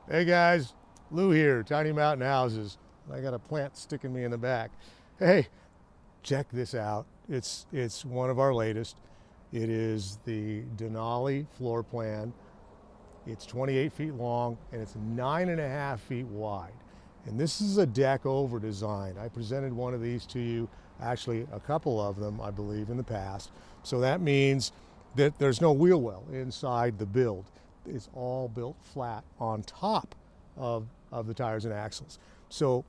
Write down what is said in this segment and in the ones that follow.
Hey guys, Lou here, Tiny Mountain Houses. I got a plant sticking me in the back. Hey, check this out. It's one of our latest. It is the Denali floor plan. It's 28 feet long and it's 9.5 feet wide. And this is a deck over design. I presented one of these to you, actually a couple of them, I believe, in the past. So that means that there's no wheel well inside the build. It's all built flat on top of the tires and axles. So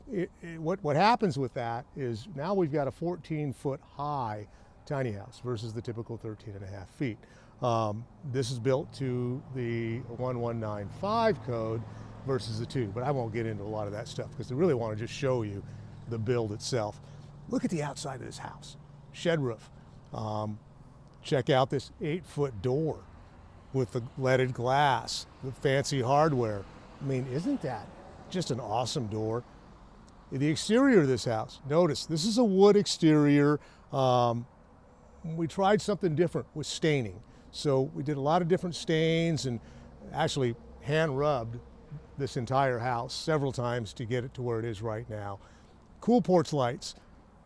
what happens with that is now we've got a 14-foot high tiny house versus the typical 13.5 feet. This is built to the 1195 code versus the 2, but I won't get into a lot of that stuff because I really want to just show you the build itself. Look at the outside of this house. Shed roof. Check out this 8-foot door with the leaded glass, the fancy hardware. I mean, isn't that just an awesome door? The exterior of this house, notice this is a wood exterior. We tried something different with staining. So we did a lot of different stains and actually hand rubbed this entire house several times to get it to where it is right now. Cool porch lights,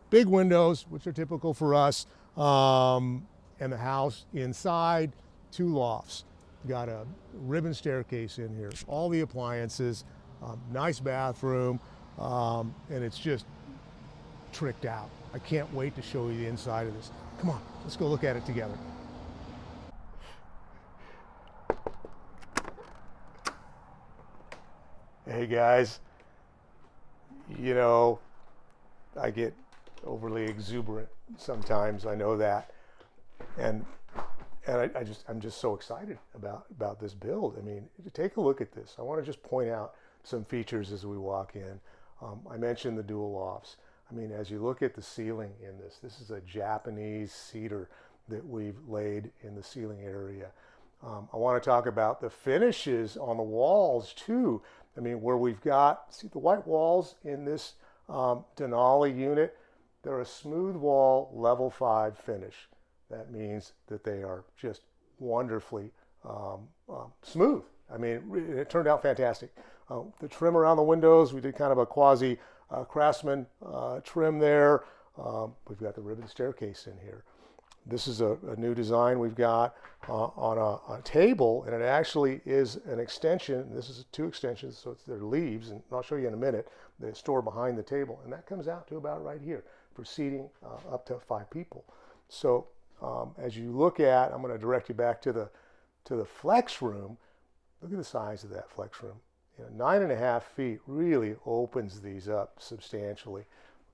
big windows, which are typical for us, and the house inside, 2 lofts. Got a ribbon staircase in here, all the appliances, nice bathroom, and it's just tricked out. I can't wait to show you the inside of this. Come on, let's go look at it together. Hey guys, you know, I get overly exuberant sometimes, I know that. And I'm just so excited about this build. I mean, take a look at this. I want to just point out some features as we walk in. I mentioned the dual lofts. I mean, as you look at the ceiling in this, this is a Japanese cedar that we've laid in the ceiling area. I want to talk about the finishes on the walls too. I mean, where we've got, see the white walls in this Denali unit, they're a smooth wall level 5 finish. That means that they are just wonderfully smooth. I mean, it turned out fantastic. The trim around the windows, we did kind of a quasi craftsman trim there. We've got the ribbon staircase in here. This is a new design we've got on a table, and it actually is an extension. This is 2 extensions, so they're leaves, and I'll show you in a minute. They store behind the table, and that comes out to about right here for seating up to 5 people. So as you look at, I'm going to direct you back to the flex room. Look at the size of that flex room. 9.5 feet really opens these up substantially.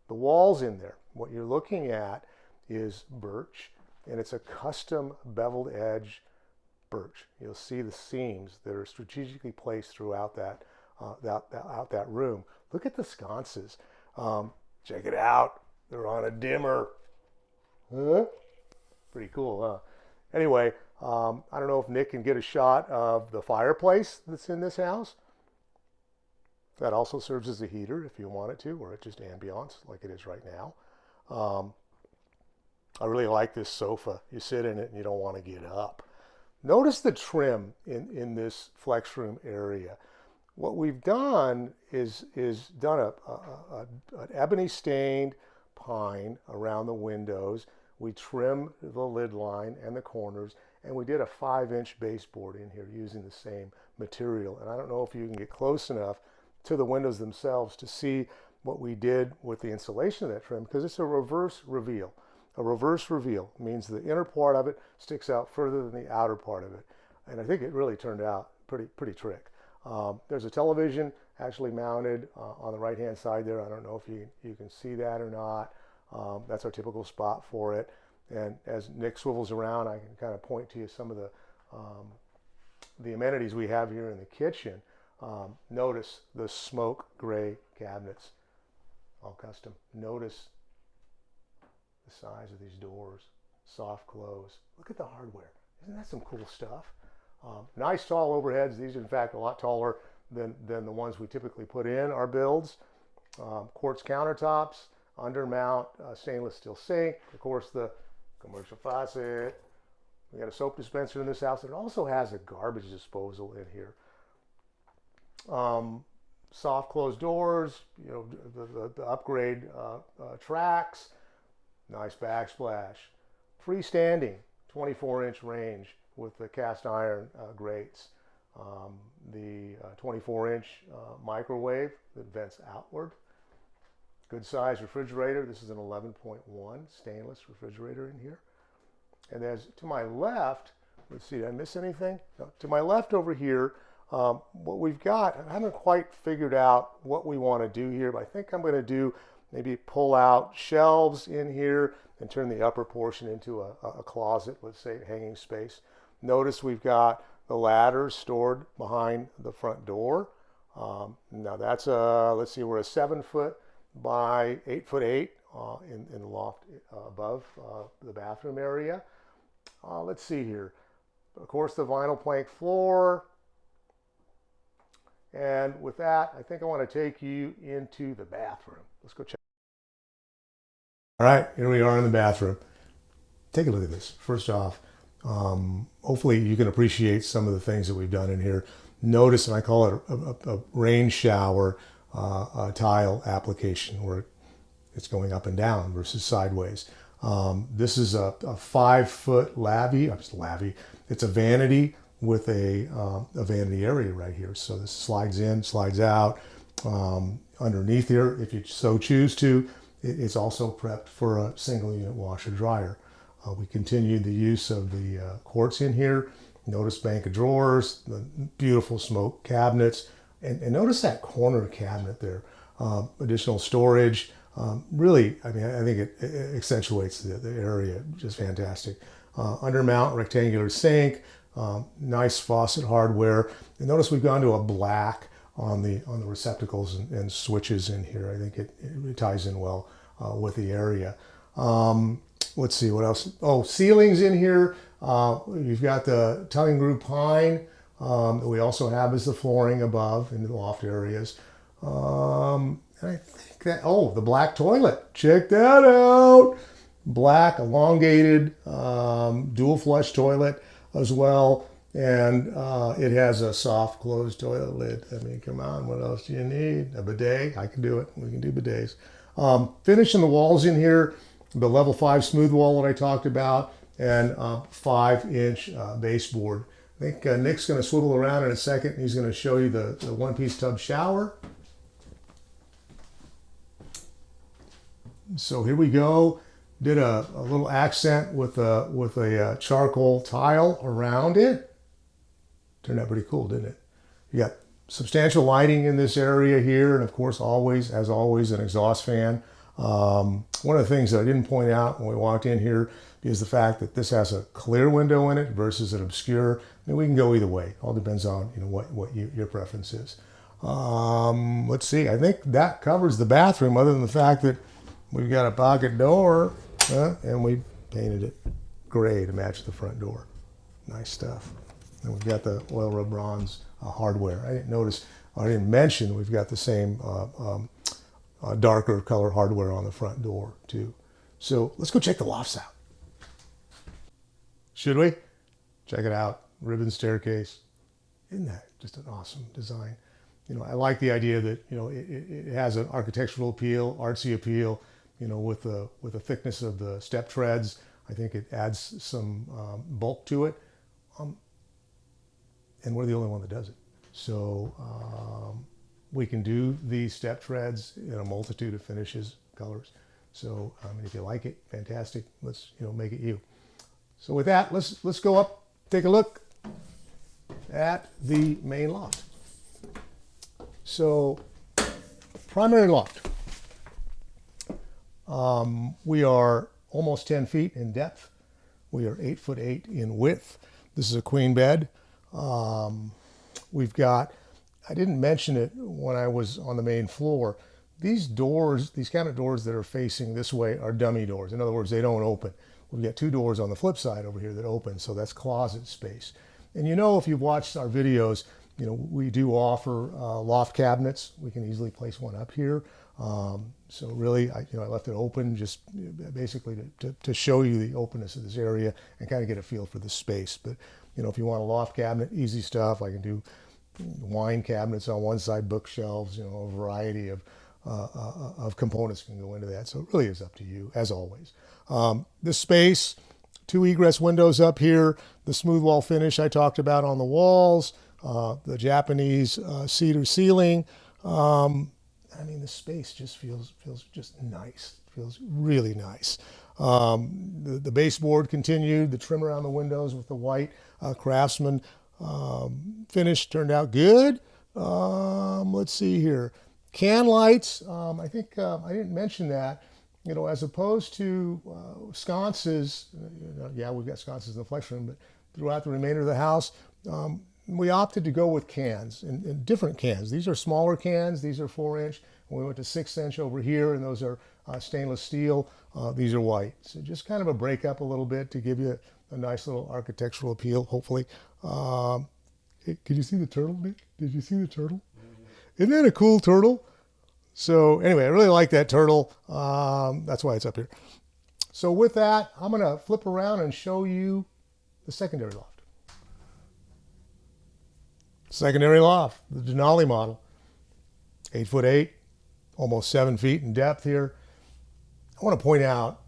The walls in there, what you're looking at is birch, and it's a custom beveled edge birch. You'll see the seams that are strategically placed throughout that room. Look at the sconces. Check it out. They're on a dimmer. Huh? Pretty cool, huh? Anyway, I don't know if Nick can get a shot of the fireplace that's in this house. That also serves as a heater if you want it to, or it's just ambiance like it is right now. I really like this sofa. You sit in it and you don't want to get up. Notice the trim in this flex room area. What we've done is done an ebony stained pine around the windows. We trim the lid line and the corners, and we did a 5-inch baseboard in here using the same material. And I don't know if you can get close enough to the windows themselves to see what we did with the installation of that trim, because it's a reverse reveal. A reverse reveal means the inner part of it sticks out further than the outer part of it. And I think it really turned out pretty trick. There's a television actually mounted on the right-hand side there. I don't know if you can see that or not. That's our typical spot for it. And as Nick swivels around, I can kind of point to you some of the amenities we have here in the kitchen. Notice the smoke gray cabinets, all custom. Notice the size of these doors, soft close. Look at the hardware. Isn't that some cool stuff? Nice tall overheads. These are in fact a lot taller than the ones we typically put in our builds. Quartz countertops, undermount stainless steel sink, of course the commercial faucet. We got a soap dispenser in this house. It also has a garbage disposal in here. Soft closed doors, the upgrade tracks, nice backsplash. Freestanding, 24-inch range with the cast iron grates. The 24-inch microwave that vents outward. Good size refrigerator. This is an 11.1 stainless refrigerator in here. And as to my left, let's see, did I miss anything? No, to my left over here, what we've got, I haven't quite figured out what we want to do here, but I think I'm going to do maybe pull out shelves in here and turn the upper portion into a closet, let's say hanging space. Notice we've got the ladders stored behind the front door. Now that's let's see, we're a 7-foot by 8'8" in the loft above the bathroom area. Let's see here. Of course, the vinyl plank floor. And with that, I think I want to take you into the bathroom. Let's go check. All right, here we are in the bathroom. Take a look at this. First off, hopefully you can appreciate some of the things that we've done in here. Notice, and I call it a rain shower tile application, where it's going up and down versus sideways. This is a 5-foot lavvy. It's a vanity with a vanity area right here. So this slides in, slides out. Underneath here, if you so choose to, it's also prepped for a single unit washer dryer. We continued the use of the quartz in here. Notice bank of drawers, the beautiful smoke cabinets, and notice that corner cabinet there. Additional storage. Really, I mean, I think it accentuates the area. Just fantastic. Undermount rectangular sink. Nice faucet hardware. And notice we've gone to a black on the receptacles and switches in here. I think it ties in well with the area. Let's see what else. Oh, ceilings in here. You've got the tongue and groove pine that we also have as the flooring above in the loft areas. And I think that, oh, the black toilet. Check that out. Black elongated dual flush toilet as well. And it has a soft closed toilet lid. I mean, come on, what else do you need? A bidet? I can do it. We can do bidets. Finishing the walls in here, the level 5 smooth wall that I talked about, and 5-inch baseboard. I think Nick's going to swivel around in a second. He's going to show you the one-piece tub shower. So here we go. Did a little accent with a charcoal tile around it. Turned out pretty cool, didn't it? You got substantial lighting in this area here, and of course, always, as always, an exhaust fan. One of the things that I didn't point out when we walked in here is the fact that this has a clear window in it versus an obscure. I mean, we can go either way. All depends on what your preference is. Let's see. I think that covers the bathroom, other than the fact that we've got a pocket door, and we painted it gray to match the front door. Nice stuff. And we've got the oil rub bronze hardware. I didn't mention we've got the same darker color hardware on the front door too. So let's go check the lofts out. Should we? Check it out. Ribbon staircase. Isn't that just an awesome design? I like the idea that it has an architectural appeal, artsy appeal. With the thickness of the step treads, I think it adds some bulk to it. And we're the only one that does it. So we can do these step treads in a multitude of finishes, colors. So if you like it, fantastic. Let's make it you. So with that, let's go up, take a look at the main loft. So primary loft. We are almost 10 feet in depth. We are 8'8" in width. This is a queen bed. We've got, I didn't mention it when I was on the main floor, these doors, these kind of doors that are facing this way are dummy doors. In other words, they don't open. We've got 2 doors on the flip side over here that open, so that's closet space. And if you've watched our videos, we do offer loft cabinets. We can easily place one up here. So really, I left it open just basically to show you the openness of this area and kind of get a feel for the space. But if you want a loft cabinet, easy stuff. I can do wine cabinets on one side, bookshelves, a variety of components can go into that. So it really is up to you, as always. This space, 2 egress windows up here, the smooth wall finish I talked about on the walls, the Japanese cedar ceiling. The space just feels just nice. Feels really nice. The baseboard continued. The trim around the windows with the white Craftsman finish turned out good. Let's see here. Can lights. I think I didn't mention that. As opposed to sconces, yeah, we've got sconces in the flex room, but throughout the remainder of the house, we opted to go with cans, and different cans. These are smaller cans. These are 4-inch. We went to 6-inch over here, and those are stainless steel. These are white. So just kind of a break up a little bit to give you a nice little architectural appeal, hopefully. Could you see the turtle, Nick? Did you see the turtle? Isn't that a cool turtle? So anyway, I really like that turtle. That's why it's up here. So with that, I'm going to flip around and show you the secondary loft. Secondary loft, the Denali model. 8'8", almost 7 feet in depth here. I want to point out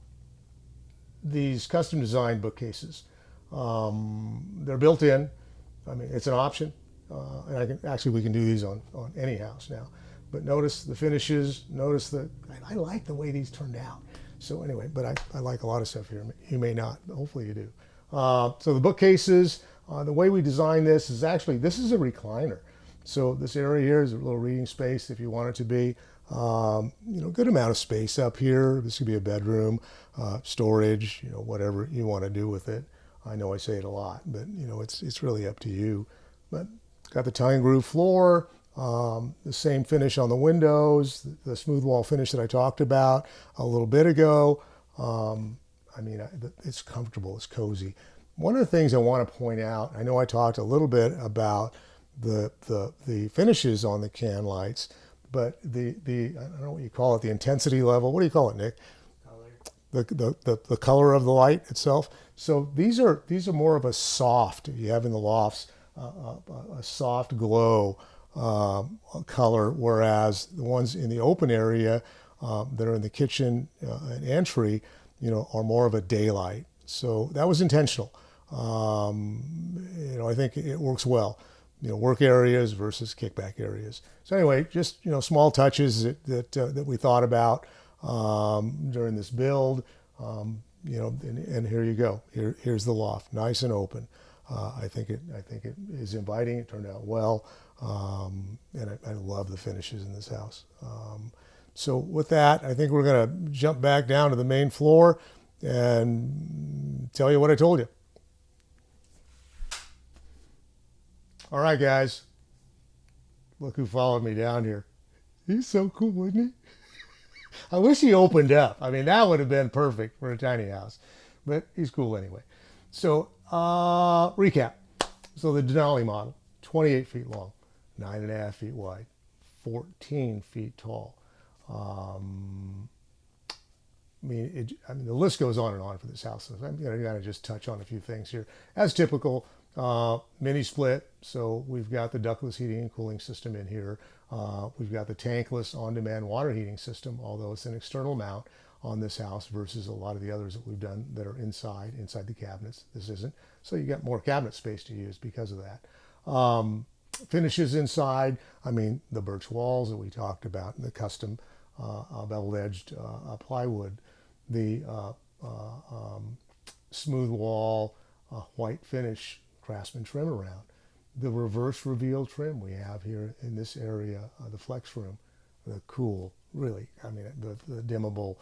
these custom designed bookcases. They're built in. It's an option. And we can do these on any house now. But notice the finishes, I like the way these turned out. So anyway, but I like a lot of stuff here. You may not, but hopefully you do. So the bookcases, the way we designed this is this is a recliner. So this area here is a little reading space if you want it to be. Good amount of space up here. This could be a bedroom, storage, whatever you want to do with it. I know I say it a lot, but it's really up to you. But got the tongue and groove floor, the same finish on the windows, the smooth wall finish that I talked about a little bit ago. It's comfortable, it's cozy. One of the things I want to point out, I know I talked a little bit about the finishes on the can lights, but the I don't know what you call it, the intensity level. What do you call it, Nick? The color of the light itself. So these are more of a soft. You have in the lofts a soft glow color, whereas the ones in the open area that are in the kitchen and entry, are more of a daylight. So that was intentional. I think it works well. Work areas versus kickback areas. So anyway, just small touches that we thought about during this build. And here you go. Here's the loft, nice and open. I think it is inviting. It turned out well, and I love the finishes in this house. So with that, I think we're going to jump back down to the main floor and tell you what I told you. All right, guys. Look who followed me down here. He's so cool, isn't he? I wish he opened up. That would have been perfect for a tiny house. But he's cool anyway. So, recap. So the Denali model, 28 feet long, 9.5 feet wide, 14 feet tall. The list goes on and on for this house. So I'm going to just touch on a few things here. As typical, mini split. So we've got the ductless heating and cooling system in here. We've got the tankless on-demand water heating system, although it's an external mount on this house versus a lot of the others that we've done that are inside the cabinets. This isn't. So you got more cabinet space to use because of that. Finishes inside, the birch walls that we talked about, and the custom bevel-edged plywood, the smooth wall, white finish, Craftsman trim around. The reverse reveal trim we have here in this area, the flex room, the cool, really, the dimmable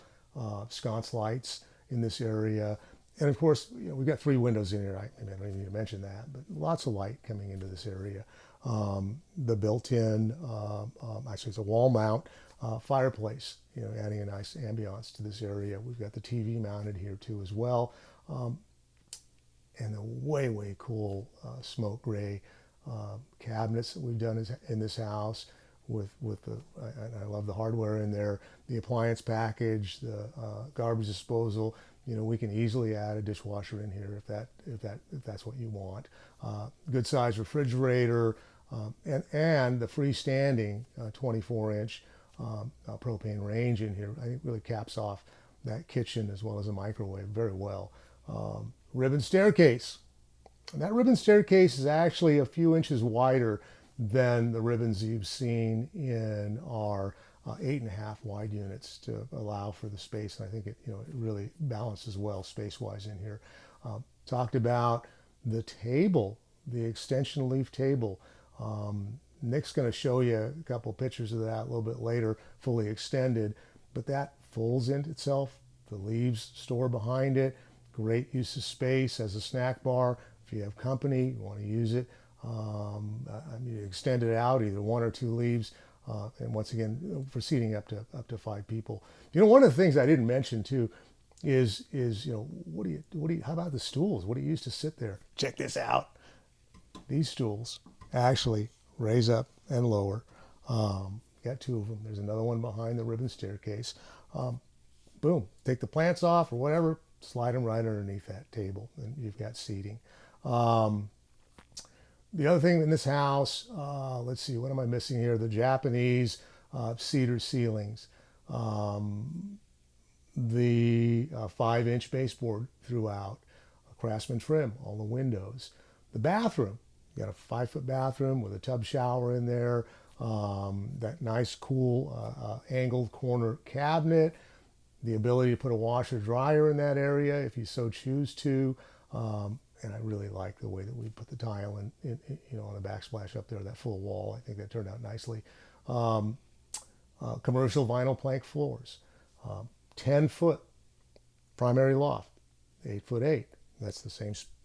sconce lights in this area. And of course, we've got 3 windows in here. I don't even need to mention that, but lots of light coming into this area. The built-in, actually it's a wall mount fireplace, adding a nice ambiance to this area. We've got the TV mounted here too as well. And the way cool smoke gray cabinets that we've done in this house with the, I love the hardware in there, the appliance package, the garbage disposal. We can easily add a dishwasher in here if that's what you want. Good size refrigerator, And the freestanding 24-inch propane range in here, I think really caps off that kitchen as well as a microwave very well. Ribbon staircase. And that ribbon staircase is actually a few inches wider than the ribbons you've seen in our 8.5 wide units to allow for the space. And I think it really balances well space-wise in here. Talked about the table, the extension leaf table. Nick's going to show you a couple pictures of that a little bit later, fully extended, but that folds into itself. The leaves store behind it. Great use of space as a snack bar. If you have company, you want to use it. You extend it out, either 1 or 2 leaves, and once again, for seating up to 5 people. One of the things I didn't mention too is how about the stools? What do you use to sit there? Check this out. These stools actually raise up and lower. Got 2 of them. There's another one behind the ribbon staircase. Boom, take the plants off or whatever, slide them right underneath that table, and you've got seating. The other thing in this house, let's see, what am I missing here? The Japanese cedar ceilings, the 5-inch baseboard throughout, a Craftsman trim, all the windows. The bathroom, you got a 5-foot bathroom with a tub shower in there, that nice cool angled corner cabinet, the ability to put a washer dryer in that area if you so choose to. And I really like the way that we put the tile in on the backsplash up there, that full wall. I think that turned out nicely. Commercial vinyl plank floors, 10-foot primary loft, 8'8". That's the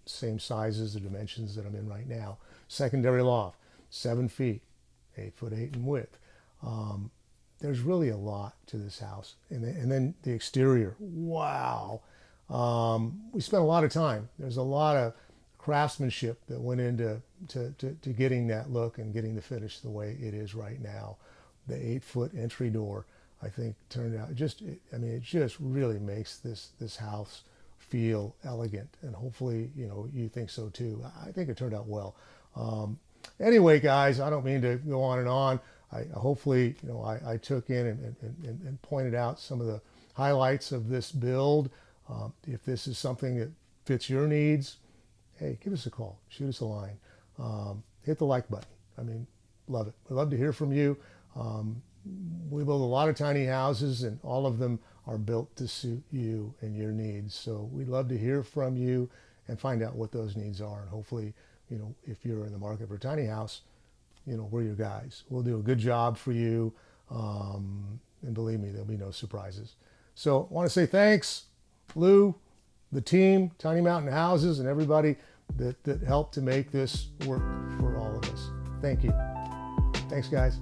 same sizes, the dimensions that I'm in right now. Secondary loft, 7 feet, 8'8" in width. There's really a lot to this house. And then the exterior, wow. We spent a lot of time. There's a lot of craftsmanship that went into to getting that look and getting the finish the way it is right now. The 8-foot entry door, I think, turned out it just really makes this house feel elegant, and hopefully you think so too. I think it turned out well. Anyway, guys, I don't mean to go on and on. Hopefully I took in and pointed out some of the highlights of this build. If this is something that fits your needs, hey, give us a call, shoot us a line, hit the like button. Love it. We love to hear from you. We build a lot of tiny houses, and all of them are built to suit you and your needs. So we'd love to hear from you and find out what those needs are. And hopefully, if you're in the market for a tiny house, we're your guys. We'll do a good job for you. And believe me, there'll be no surprises. So I want to say thanks, Lou, the team, Tiny Mountain Houses, and everybody that helped to make this work for all of us. Thank you. Thanks, guys.